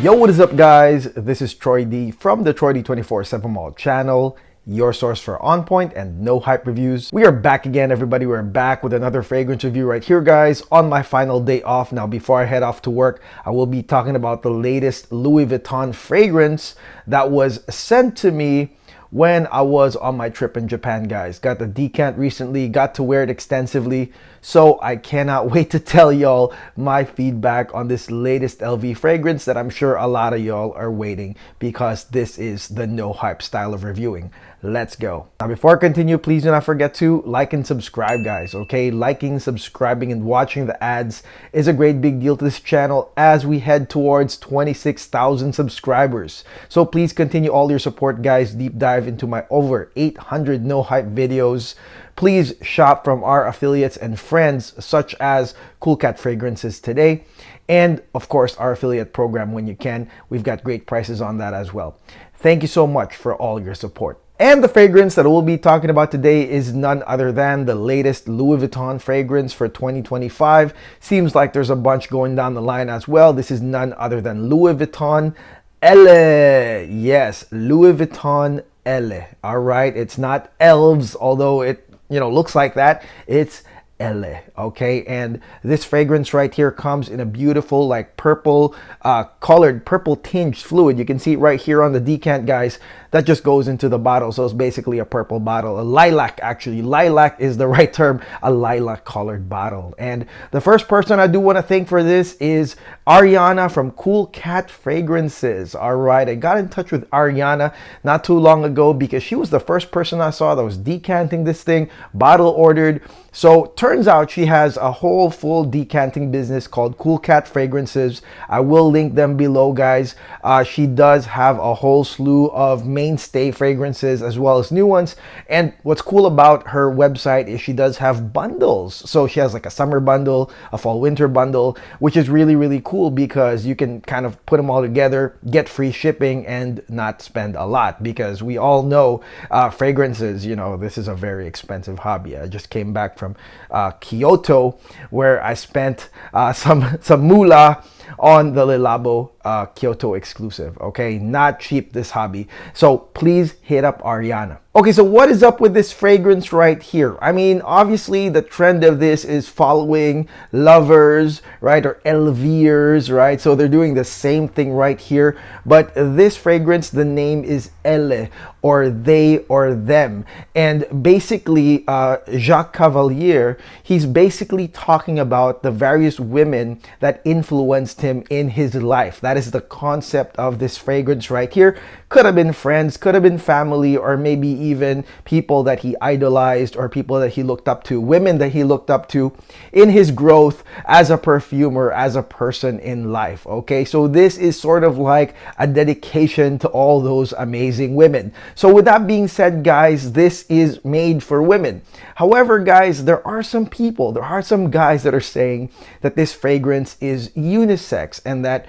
Yo, what is up guys? This is Troy D from the Troy D 24/7 Mall channel, your source for on point and no hype reviews. We are back again, everybody. We're back with another fragrance review right here, guys, on my final day off. Now, before I head off to work, I will be talking about the latest Louis Vuitton fragrance that was sent to me when I was on my trip in Japan, guys. Got the Decant recently, got to wear it extensively, so I cannot wait to tell y'all my feedback on this latest LV fragrance that I'm sure a lot of y'all are waiting, because this is the no hype style of reviewing. Let's go. Now, before I continue, please do not forget to like and subscribe, guys, okay? Liking, subscribing, and watching the ads is a great big deal to this channel as we head towards 26,000 subscribers. So please continue all your support, guys. Deep dive into my over 800 no hype videos. Please shop from our affiliates and friends such as Cool Cat Fragrances today, and of course our affiliate program when you can. We've got great prices on that as well. Thank you so much for all your support. And the fragrance that we'll be talking about today is none other than the latest Louis Vuitton fragrance for 2025. Seems like there's a bunch going down the line as well. This is none other than Louis Vuitton Elves. Yes, Louis Vuitton Elves. All right, it's not Elves, although it looks like that. It's Elves, okay? And this fragrance right here comes in a beautiful, like, purple colored, purple tinged fluid. You can see it right here on the decant, guys. That just goes into the bottle, so it's basically a purple bottle, a lilac, actually. Lilac is the right term, a lilac colored bottle. And the first person I do want to thank for this is Ariana from Cool Cat Fragrances. All right, I got in touch with Ariana not too long ago because she was the first person I saw that was decanting this thing, bottle ordered. So turns out she has a whole full decanting business called Cool Cat Fragrances. I will link them below, guys. She does have a whole slew of mainstay fragrances as well as new ones. And what's cool about her website is she does have bundles. So she has like a summer bundle, a fall winter bundle, which is really, really cool because you can kind of put them all together, get free shipping, and not spend a lot, because we all know fragrances, this is a very expensive hobby. I just came back from Kyoto, where I spent some moolah on the Le Labo Kyoto exclusive. Okay, not cheap, this hobby. So please hit up Ariana. Okay, so what is up with this fragrance right here? I mean, obviously the trend of this is following lovers, right, or LVers, right? So they're doing the same thing right here. But this fragrance, the name is Elle, or they or them. And basically, Jacques Cavalier, he's basically talking about the various women that influenced him in his life. That is the concept of this fragrance right here. Could have been friends, could have been family, or maybe even people that he idolized or people that he looked up to, women that he looked up to in his growth as a perfumer, as a person in life. Okay, so this is sort of like a dedication to all those amazing women. So with that being said, guys, this is made for women. However, guys, there are some guys that are saying that this fragrance is unisex and that,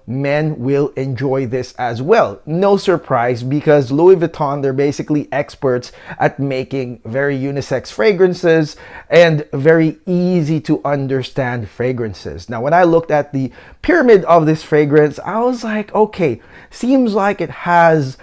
men will enjoy this as well. No surprise, because Louis Vuitton, they're basically experts at making very unisex fragrances and very easy to understand fragrances. Now, when I looked at the pyramid of this fragrance, I was like, okay, seems like it has,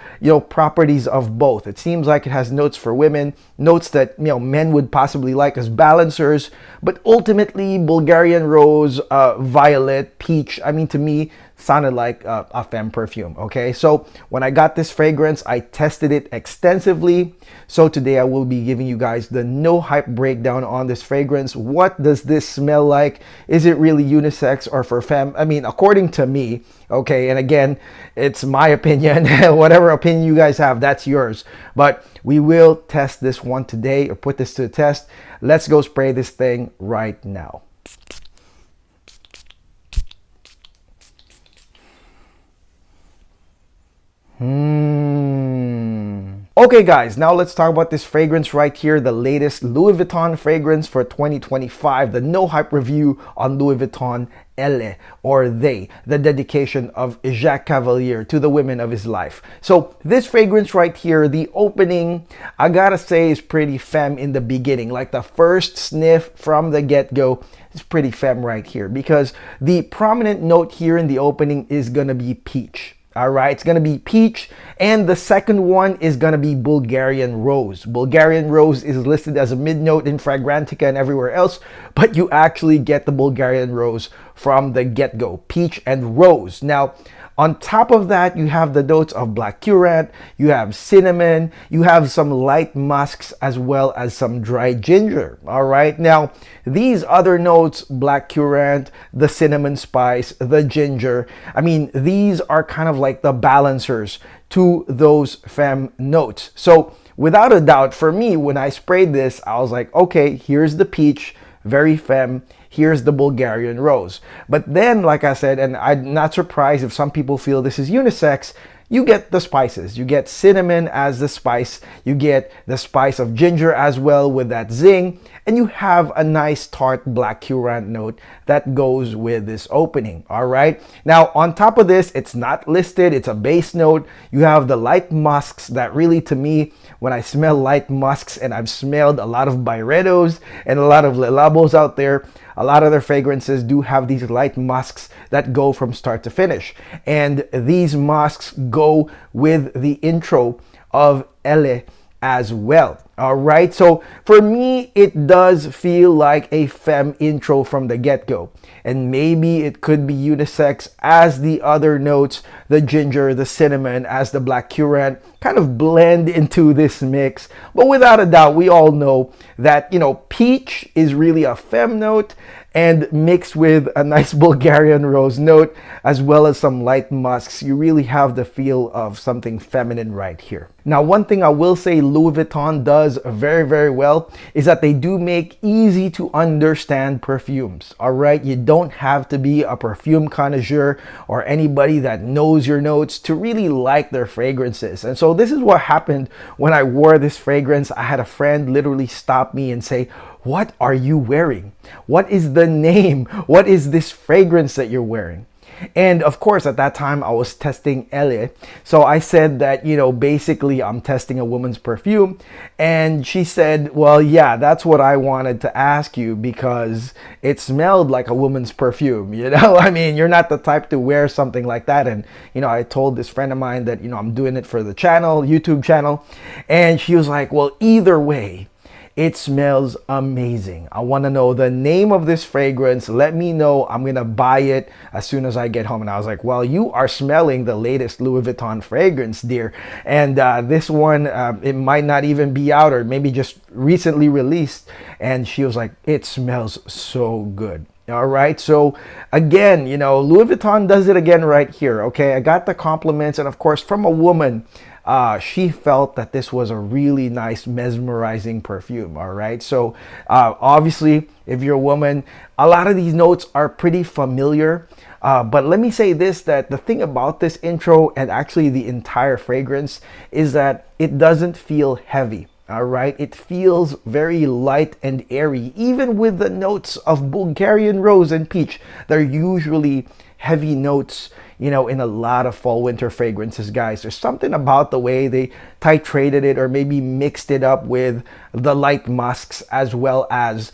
properties of both. It seems like it has notes for women, notes that, men would possibly like as balancers, but ultimately Bulgarian rose, violet, peach, to me, sounded like a femme perfume. Okay, so when I got this fragrance, I tested it extensively. So today I will be giving you guys the no hype breakdown on this fragrance. What does this smell like? Is it really unisex or for femme? According to me, okay, and again, it's my opinion. Whatever opinion you guys have, that's yours. But we will test this one today, or put this to the test. Let's go spray this thing right now. Okay guys, now let's talk about this fragrance right here, the latest Louis Vuitton fragrance for 2025, the no hype review on Louis Vuitton Elle, or they, the dedication of Jacques Cavalier to the women of his life. So this fragrance right here, the opening, I gotta say, is pretty femme in the beginning. Like the first sniff from the get-go, it's pretty femme right here, because the prominent note here in the opening is gonna be peach. All right, it's gonna be peach, and the second one is gonna be Bulgarian rose. Bulgarian rose is listed as a mid note in Fragrantica and everywhere else, but you actually get the Bulgarian rose from the get-go, peach and rose. Now, on top of that, you have the notes of black currant, you have cinnamon, you have some light musks, as well as some dry ginger. All right, now these other notes, black currant, the cinnamon spice, the ginger, I mean, these are kind of like the balancers to those femme notes. So without a doubt, for me, when I sprayed this, I was like, okay, here's the peach, very femme. Here's the Bulgarian rose. But then, like I said, and I'm not surprised if some people feel this is unisex, you get the spices. You get cinnamon as the spice. You get the spice of ginger as well with that zing. And you have a nice tart black currant note that goes with this opening. All right. Now, on top of this, it's not listed. It's a base note. You have the light musks that really, to me, when I smell light musks, and I've smelled a lot of Byredos and a lot of Le Labos out there, a lot of their fragrances do have these light musks that go from start to finish. And these musks go with the intro of Elle as well. All right, so for me, it does feel like a femme intro from the get-go. And maybe it could be unisex as the other notes, the ginger, the cinnamon, as the black currant, kind of blend into this mix. But without a doubt, we all know that, you know, peach is really a femme note, and mixed with a nice Bulgarian rose note, as well as some light musks, you really have the feel of something feminine right here. Now, one thing I will say Louis Vuitton does very, very well is that they do make easy to understand perfumes. All right, you don't have to be a perfume connoisseur or anybody that knows your notes to really like their fragrances. And so this is what happened when I wore this fragrance. I had a friend literally stop me and say, "What are you wearing? What is the name? What is this fragrance that you're wearing?" And of course, at that time, I was testing Elle. So I said that, you know, basically I'm testing a woman's perfume. And she said, well, yeah, that's what I wanted to ask you, because it smelled like a woman's perfume. You know, I mean, you're not the type to wear something like that. And, you know, I told this friend of mine that, you know, I'm doing it for the channel, YouTube channel. And she was like, well, either way, it smells amazing. I want to know the name of this fragrance. Let me know. I'm going to buy it as soon as I get home. And I was like, well, you are smelling the latest Louis Vuitton fragrance, dear. And this one, it might not even be out, or maybe just recently released. And she was like, it smells so good. All right, so again, you know, Louis Vuitton does it again right here. Okay, I got the compliments, and of course, from a woman. She felt that this was a really nice, mesmerizing perfume. All right, so obviously, if you're a woman, a lot of these notes are pretty familiar. But let me say this, that the thing about this intro and actually the entire fragrance is that it doesn't feel heavy. All right, it feels very light and airy, even with the notes of Bulgarian rose and peach. They're usually heavy notes, you know, in a lot of fall winter fragrances, guys. There's something about the way they titrated it, or maybe mixed it up with the light musks, as well as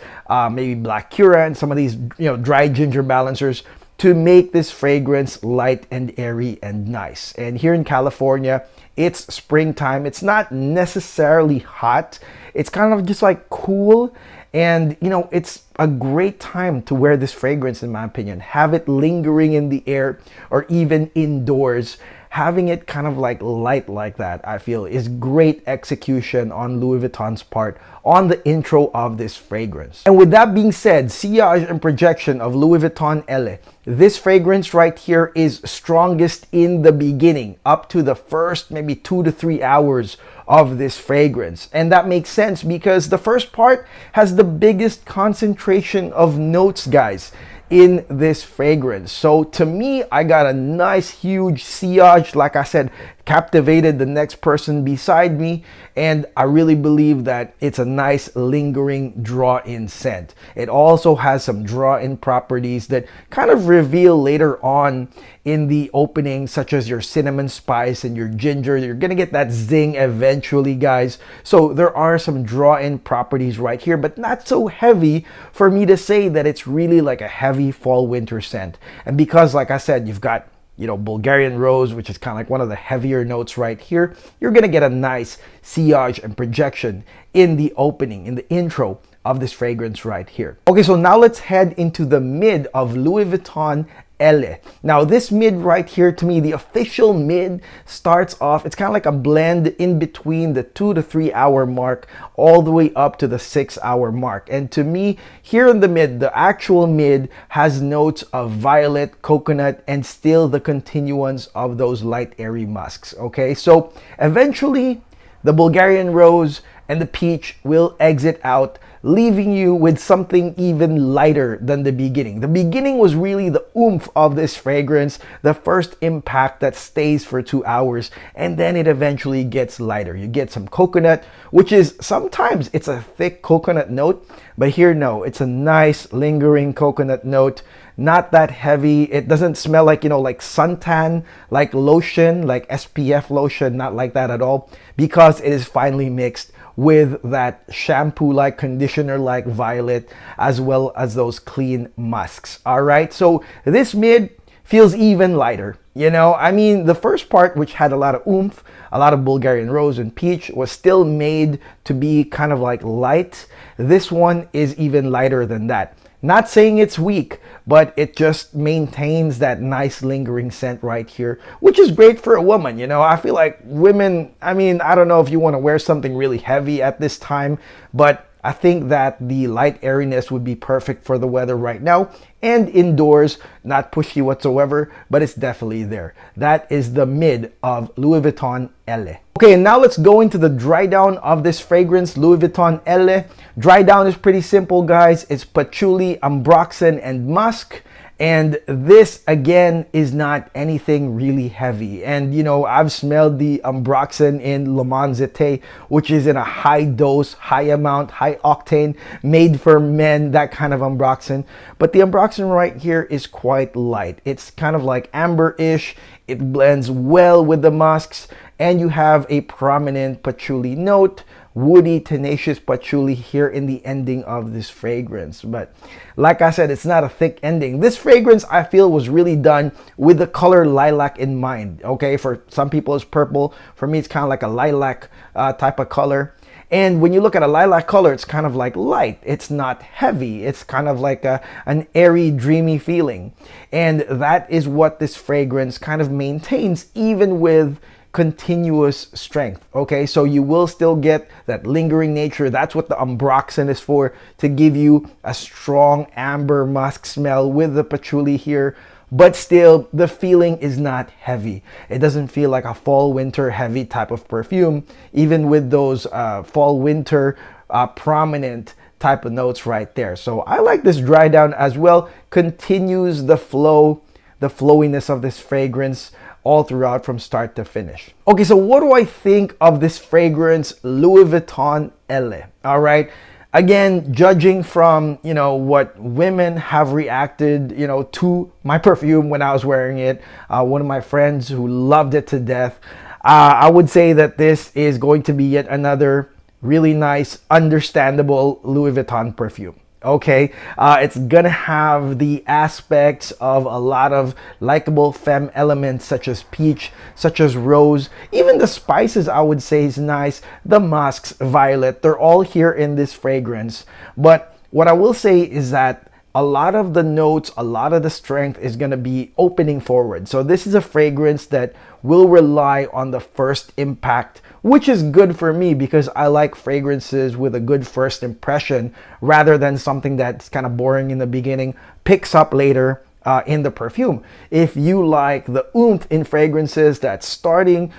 maybe black currant, some of these, you know, dry ginger balancers, to make this fragrance light and airy and nice. And here in California, it's springtime. It's not necessarily hot. It's kind of just like cool. And, you know, it's a great time to wear this fragrance, in my opinion. Have it lingering in the air or even indoors. Having it kind of like light like that, I feel, is great execution on Louis Vuitton's part on the intro of this fragrance. And with that being said, Seage and Projection of Louis Vuitton Elle. This fragrance right here is strongest in the beginning, up to the first maybe 2 to 3 hours of this fragrance. And that makes sense because the first part has the biggest concentration of notes, guys, in this fragrance. So to me, I got a nice huge Seage, like I said, captivated the next person beside me, and I really believe that it's a nice lingering draw-in scent. It also has some draw-in properties that kind of reveal later on in the opening, such as your cinnamon spice and your ginger. You're gonna get that zing eventually, guys. So there are some draw-in properties right here, but not so heavy for me to say that it's really like a heavy fall winter scent. And because, like I said, you've got, you know, Bulgarian rose, which is kind of like one of the heavier notes right here, you're gonna get a nice sillage and projection in the opening, in the intro of this fragrance right here. Okay, so now let's head into the mid of Louis Vuitton Elle. Now this mid right here, to me, the official mid starts off, it's kind of like a blend in between the 2 to 3 hour mark all the way up to the 6 hour mark. And to me, here in the mid, the actual mid has notes of violet, coconut, and still the continuance of those light airy musks. Okay, so eventually the Bulgarian rose and the peach will exit out, leaving you with something even lighter than the beginning. The beginning was really the oomph of this fragrance, the first impact that stays for 2 hours, and then it eventually gets lighter. You get some coconut, which is sometimes it's a thick coconut note, but here no, it's a nice lingering coconut note. Not that heavy. It doesn't smell like, you know, like suntan, like lotion, like SPF lotion, not like that at all, because it is finely mixed with that shampoo-like, conditioner-like violet, as well as those clean musks. All right, so this mid feels even lighter. You know, I mean, the first part, which had a lot of oomph, a lot of Bulgarian rose and peach, was still made to be kind of like light. This one is even lighter than that. Not saying it's weak, but it just maintains that nice lingering scent right here, which is great for a woman. You know, I feel like women, I mean, I don't know if you want to wear something really heavy at this time, but I think that the light airiness would be perfect for the weather right now and indoors, not pushy whatsoever, but it's definitely there. That is the mid of Louis Vuitton Elle. Okay, and now let's go into the dry down of this fragrance, Louis Vuitton Elle. Dry down is pretty simple, guys. It's patchouli, ambroxan, and musk. And this, again, is not anything really heavy. And, you know, I've smelled the ambroxan in Le Mans Zete, which is in a high dose, high amount, high octane, made for men, that kind of ambroxan. But the ambroxan right here is quite light. It's kind of like amber-ish. It blends well with the musks. And you have a prominent patchouli note, woody, tenacious patchouli here in the ending of this fragrance. But like I said, it's not a thick ending. This fragrance, I feel, was really done with the color lilac in mind. Okay, for some people it's purple. For me, it's kind of like a lilac type of color. And when you look at a lilac color, it's kind of like light. It's not heavy. It's kind of like an airy, dreamy feeling. And that is what this fragrance kind of maintains, even with continuous strength. Okay, so you will still get that lingering nature. That's what the ambroxan is for, to give you a strong amber musk smell with the patchouli here. But still, the feeling is not heavy. It doesn't feel like a fall winter heavy type of perfume, even with those fall winter prominent type of notes right there. So I like this dry down as well. Continues the flow, the flowiness of this fragrance all throughout from start to finish. Okay, so what do I think of this fragrance, Louis Vuitton Elle? All right. Again, judging from, you know, what women have reacted, you know, to my perfume when I was wearing it, one of my friends who loved it to death, I would say that this is going to be yet another really nice, understandable Louis Vuitton perfume. Okay, it's gonna have the aspects of a lot of likable femme elements, such as peach, such as rose. Even the spices, I would say, is nice. The musks, violet, they're all here in this fragrance. But what I will say is that a lot of the notes, a lot of the strength is going to be opening forward. So this is a fragrance that will rely on the first impact, which is good for me because I like fragrances with a good first impression rather than something that's kind of boring in the beginning, picks up later in the perfume. If you like the oomph in fragrances, that starting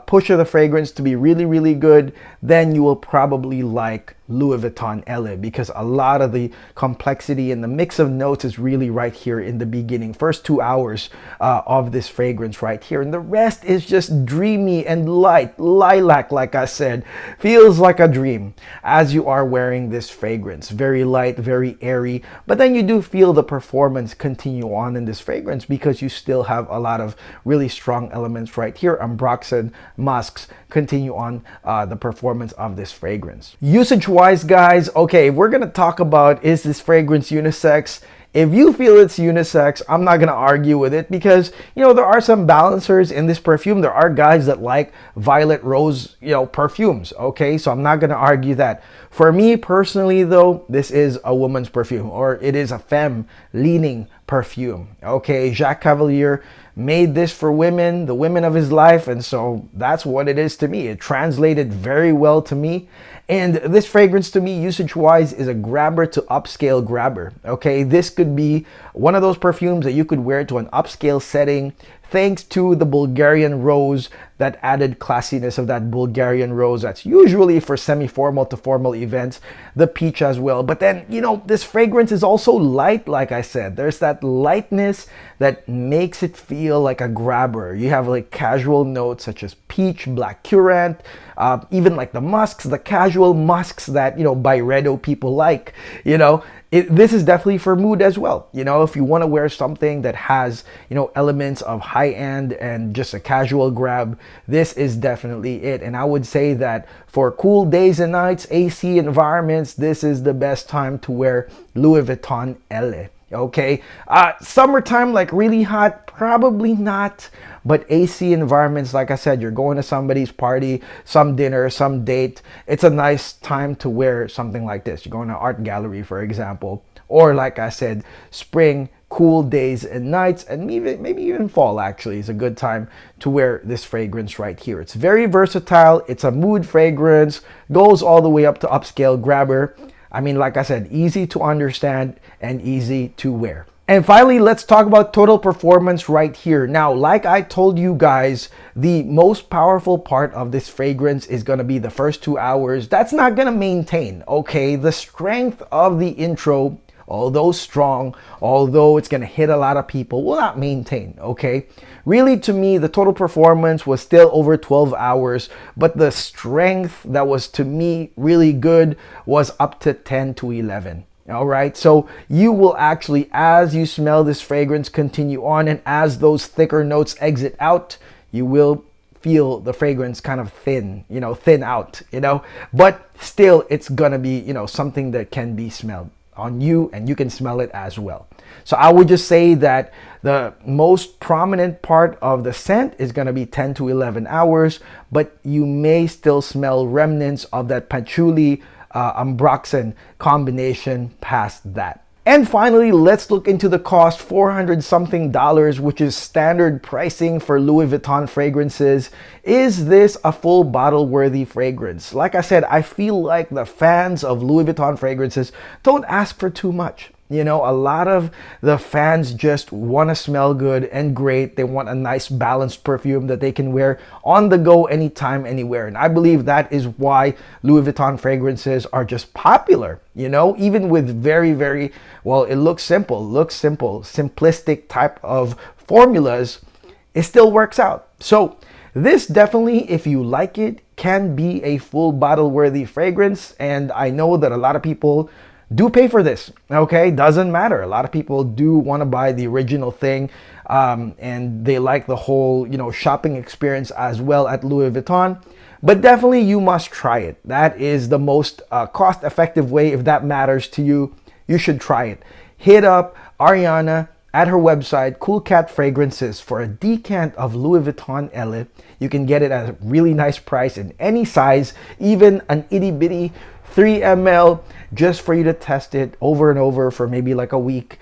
push of the fragrance to be really, really good, then you will probably like Louis Vuitton Elves, because a lot of the complexity and the mix of notes is really right here in the beginning, first 2 hours of this fragrance right here. And the rest is just dreamy and light, lilac, like I said. Feels like a dream as you are wearing this fragrance. Very light, very airy, but then you do feel the performance continue on in this fragrance because you still have a lot of really strong elements right here. Ambroxan musks continue on the performance of this fragrance. Usage wise, guys, okay, we're gonna talk about, is this fragrance unisex? If you feel it's unisex, I'm not gonna argue with it, because you know there are some balancers in this perfume. There are guys that like violet rose, you know, perfumes. Okay, so I'm not gonna argue that. For me personally, though, this is a woman's perfume, or it is a femme leaning perfume. Okay, Jacques Cavalier made this for women, the women of his life, and so that's what it is to me. It translated very well to me. And this fragrance to me, usage-wise, is a grabber to upscale grabber. Okay, this could be one of those perfumes that you could wear to an upscale setting, thanks to the Bulgarian rose, that added classiness of that Bulgarian rose that's usually for semi-formal to formal events, the peach as well. But then, you know, this fragrance is also light, like I said. There's that lightness that makes it feel like a grabber. You have like casual notes such as peach, black currant, even like the musks, the casual musks that, you know, Byredo people like, you know. This is definitely for mood as well. You know, if you want to wear something that has, you know, elements of high end and just a casual grab, this is definitely it. And I would say that for cool days and nights, AC environments, this is the best time to wear Louis Vuitton Elves. Okay, summertime, like really hot, probably not. But AC environments, like I said, you're going to somebody's party, some dinner, some date, it's a nice time to wear something like this. You're going to an art gallery, for example, or like I said, spring, cool days and nights, and maybe even fall actually is a good time to wear this fragrance right here. It's very versatile. It's a mood fragrance, goes all the way up to upscale grabber. I mean, like I said, easy to understand and easy to wear. And finally, let's talk about total performance right here. Now, like I told you guys, the most powerful part of this fragrance is going to be the first 2 hours. That's not going to maintain, okay? The strength of the intro, although strong, although it's going to hit a lot of people, will not maintain, okay? Really, to me, the total performance was still over 12 hours, but the strength that was, to me, really good was up to 10 to 11. All right, so you will actually, as you smell this fragrance continue on, and as those thicker notes exit out, you will feel the fragrance kind of thin out, but still it's gonna be, something that can be smelled on you, and you can smell it as well. So I would just say that the most prominent part of the scent is going to be 10 to 11 hours, but you may still smell remnants of that patchouli ambroxan combination past that. And finally, let's look into the cost. $400 something, which is standard pricing for Louis Vuitton fragrances. Is this a full bottle worthy fragrance? Like I said, I feel like the fans of Louis Vuitton fragrances don't ask for too much. A lot of the fans just want to smell good and great. They want a nice balanced perfume that they can wear on the go anytime, anywhere. And I believe that is why Louis Vuitton fragrances are just popular, even with very, very, well, it looks simple, simplistic type of formulas, it still works out. So this definitely, if you like it, can be a full bottle worthy fragrance. And I know that a lot of people do pay for this, okay? Doesn't matter. A lot of people do want to buy the original thing, and they like the whole, shopping experience as well at Louis Vuitton. But definitely you must try it. That is the most cost-effective way. If that matters to you, you should try it. Hit up Ariana at her website, Cool Cat Fragrances, for a decant of Louis Vuitton Elves. You can get it at a really nice price in any size, even an itty-bitty 3 ml, just for you to test it over and over for maybe like a week.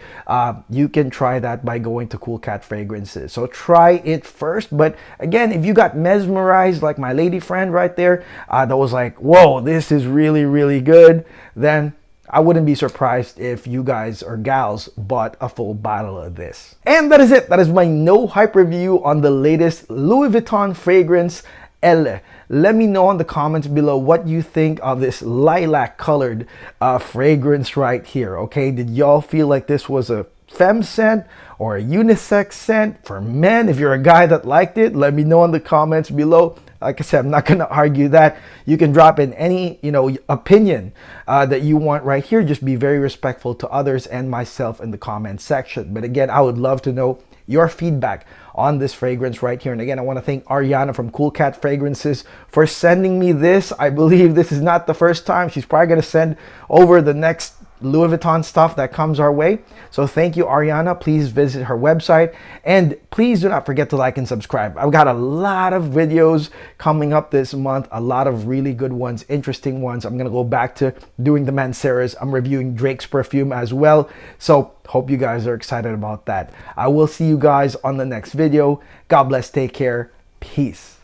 You can try that by going to Cool Cat Fragrances. So try it first. But again, if you got mesmerized like my lady friend right there, that was like, whoa, this is really, really good, then I wouldn't be surprised if you guys or gals bought a full bottle of this. And that is it. That is my no hype review on the latest Louis Vuitton fragrance, Elle. Let me know in the comments below what you think of this lilac colored fragrance right here. Okay, did y'all feel like this was a femme scent or a unisex scent for men? If you're a guy that liked it, let me know in the comments below. Like I said, I'm not going to argue that. You can drop in any, opinion that you want right here. Just be very respectful to others and myself in the comment section. But again, I would love to know your feedback on this fragrance right here. And again, I want to thank Ariana from Cool Cat Fragrances for sending me this. I believe this is not the first time. She's probably going to send over the next Louis Vuitton stuff that comes our way. So thank you, Ariana. Please visit her website, and please do not forget to like and subscribe. I've got a lot of videos coming up this month, a lot of really good ones, interesting ones. I'm gonna go back to doing the Manceras. I'm reviewing Drake's perfume as well, so hope you guys are excited about that. I will see you guys on the next video. God bless, take care, peace.